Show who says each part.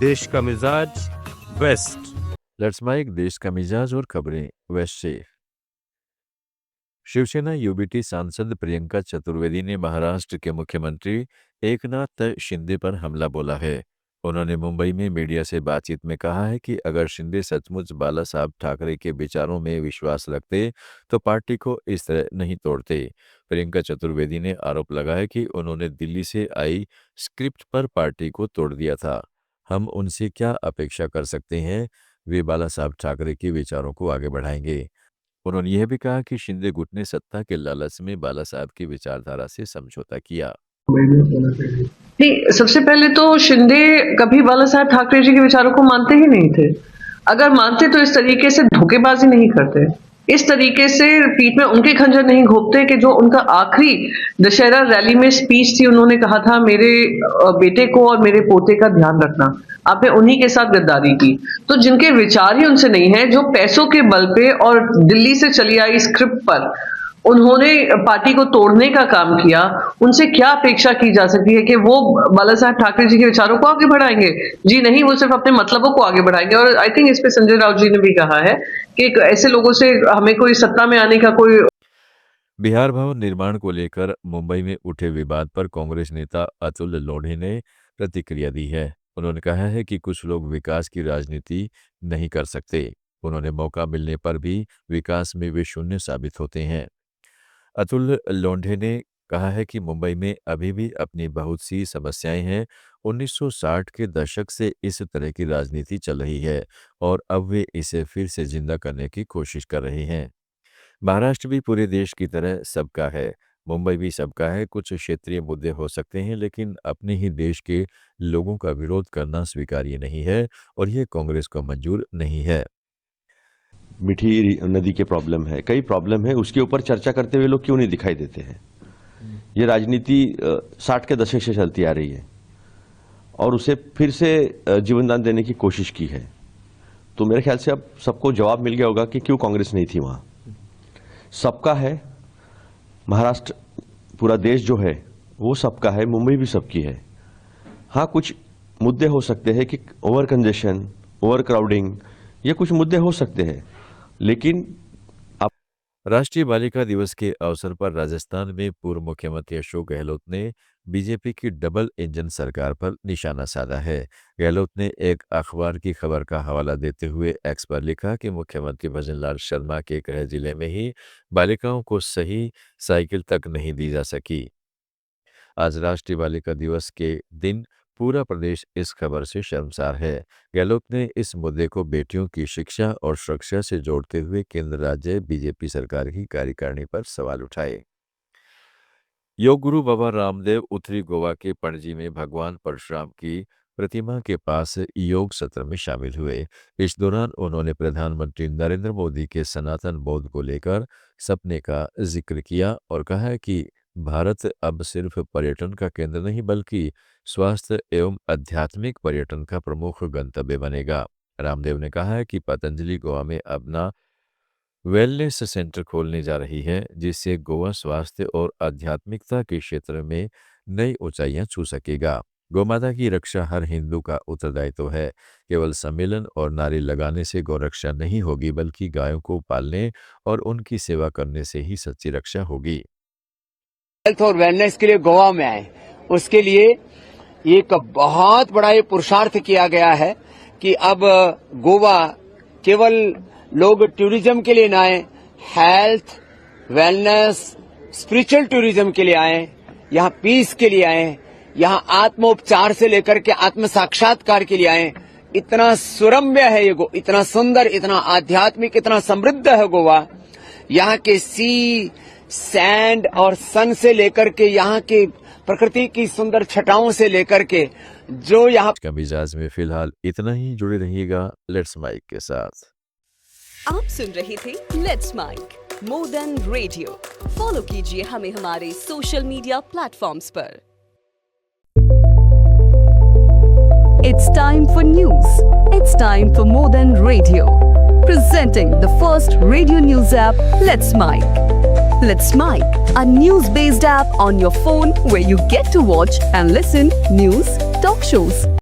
Speaker 1: देश का मिजाज वेस्ट।
Speaker 2: लेट्स माइक देश का मिजाज और खबरें वेस्ट से। शिवसेना यूबीटी सांसद प्रियंका चतुर्वेदी ने महाराष्ट्र के मुख्यमंत्री एकनाथ शिंदे पर हमला बोला है। उन्होंने मुंबई में मीडिया से बातचीत में कहा है कि अगर शिंदे सचमुच बाला साहब ठाकरे के विचारों में विश्वास रखते तो पार्टी को इस तरह नहीं तोड़ते। प्रियंका चतुर्वेदी ने आरोप लगाया कि उन्होंने दिल्ली से आई स्क्रिप्ट पर पार्टी को तोड़ दिया था। हम उनसे क्या अपेक्षा कर सकते हैं, वे बाला साहब ठाकरे के विचारों को आगे बढ़ाएंगे। उन्होंने यह भी कहा कि शिंदे गुट ने सत्ता के लालच में बाला साहब की विचारधारा से समझौता किया।
Speaker 3: नहीं, सबसे पहले तो शिंदे कभी बाला साहब ठाकरे जी के विचारों को मानते ही नहीं थे। अगर मानते तो इस तरीके से धोखेबाजी नहीं करते, इस तरीके से पीठ में उनके खंजर नहीं घोंपते कि जो उनका आखिरी दशहरा रैली में स्पीच थी, उन्होंने कहा था मेरे बेटे को और मेरे पोते का ध्यान रखना। आपने उन्हीं के साथ गद्दारी की। तो जिनके विचार ही उनसे नहीं है, जो पैसों के बल पे और दिल्ली से चली आई स्क्रिप्ट पर उन्होंने पार्टी को तोड़ने का काम किया, उनसे क्या अपेक्षा की जा सकती है कि वो बाला साहब ठाकरे जी के विचारों को आगे बढ़ाएंगे? जी नहीं, वो सिर्फ अपने मतलबों को आगे बढ़ाएंगे। और आई थिंक इस पे संजय राउत जी ने भी कहा है कि ऐसे लोगों से हमें कोई सत्ता में आने का कोई।
Speaker 2: बिहार भवन निर्माण को लेकर मुंबई में उठे विवाद पर कांग्रेस नेता अतुल लोढ़े ने प्रतिक्रिया दी है। उन्होंने कहा है कि कुछ लोग विकास की राजनीति नहीं कर सकते। उन्होंने मौका मिलने पर भी विकास में वे शून्य साबित होते हैं। अतुल लोंढे ने कहा है कि मुंबई में अभी भी अपनी बहुत सी समस्याएं हैं। 1960 के दशक से इस तरह की राजनीति चल रही है और अब वे इसे फिर से जिंदा करने की कोशिश कर रहे हैं। महाराष्ट्र भी पूरे देश की तरह सबका है, मुंबई भी सबका है। कुछ क्षेत्रीय मुद्दे हो सकते हैं, लेकिन अपने ही देश के लोगों का विरोध करना स्वीकार्य नहीं है और यह कांग्रेस को मंजूर नहीं है।
Speaker 4: मीठी नदी के प्रॉब्लम है, कई प्रॉब्लम है, उसके ऊपर चर्चा करते हुए लोग क्यों नहीं दिखाई देते हैं? ये राजनीति 60 के दशक से चलती आ रही है और उसे फिर से जीवनदान देने की कोशिश की है। तो मेरे ख्याल से अब सबको जवाब मिल गया होगा कि क्यों कांग्रेस नहीं थी वहां। सबका है, महाराष्ट्र पूरा देश जो है वो सबका है, मुंबई भी सबकी है। हाँ, कुछ मुद्दे हो सकते हैं कि ओवर कंजेशन, ओवर क्राउडिंग, ये कुछ मुद्दे हो सकते हैं, लेकिन
Speaker 2: राष्ट्रीय बालिका दिवस के अवसर पर राजस्थान में पूर्व मुख्यमंत्री अशोक गहलोत ने बीजेपी की डबल इंजन सरकार पर निशाना साधा है। गहलोत ने एक अखबार की खबर का हवाला देते हुए एक्स पर लिखा कि मुख्यमंत्री भजनलाल शर्मा के गृह जिले में ही बालिकाओं को सही साइकिल तक नहीं दी जा सकी। आज राष्ट्रीय बालिका दिवस के दिन पूरा प्रदेश इस खबर से शर्मसार है। गहलोत ने इस मुद्दे को बेटियों की शिक्षा और सुरक्षा से जोड़ते हुए केंद्र राज्य बीजेपी सरकार की कार्यकारिणी पर सवाल उठाए। योग गुरु बाबा रामदेव उत्तरी गोवा के पणजी में भगवान परशुराम की प्रतिमा के पास योग सत्र में शामिल हुए। इस दौरान उन्होंने प्रधानमंत्री नरेंद्र मोदी के सनातन बौद्ध को लेकर सपने का जिक्र किया और कहा कि भारत अब सिर्फ पर्यटन का केंद्र नहीं बल्कि स्वास्थ्य एवं आध्यात्मिक पर्यटन का प्रमुख गंतव्य बनेगा। रामदेव ने कहा है कि पतंजलि गोवा में अपना वेलनेस सेंटर खोलने जा रही है, जिससे गोवा स्वास्थ्य और आध्यात्मिकता के क्षेत्र में नई ऊंचाइयां छू सकेगा। गौमाता की रक्षा हर हिंदू का उत्तरदायित्व है। केवल सम्मेलन और नारे लगाने से गौरक्षा नहीं होगी, बल्कि गायों को पालने और उनकी सेवा करने से ही सच्ची रक्षा होगी।
Speaker 5: हेल्थ और वेलनेस के लिए गोवा में आए, उसके लिए एक बहुत बड़ा ये पुरुषार्थ किया गया है कि अब गोवा केवल लोग टूरिज्म के लिए न आए, हेल्थ, वेलनेस, स्पिरिचुअल टूरिज्म के लिए आए, यहाँ पीस के लिए आए, यहाँ आत्मोपचार से लेकर के आत्म साक्षात्कार के लिए आए। इतना सुरम्य है ये इतना सुंदर, इतना आध्यात्मिक, इतना समृद्ध है गोवा। यहाँ के सी, सैंड और सन से लेकर के यहाँ की प्रकृति की सुंदर छटाओं से लेकर के जो यहाँ
Speaker 2: का मिजाज में फिलहाल इतना ही। जुड़े रहिएगा लेट्स माइक के साथ।
Speaker 6: आप सुन रहे थे let's mike more than radio. Follow कीजिए हमें हमारे सोशल मीडिया प्लेटफॉर्म्स पर। It's time for news. It's time for more than radio. Presenting the first radio news app, Let's Mic. Let's Mic, a news-based app on your phone where you get to watch and listen news, talk shows,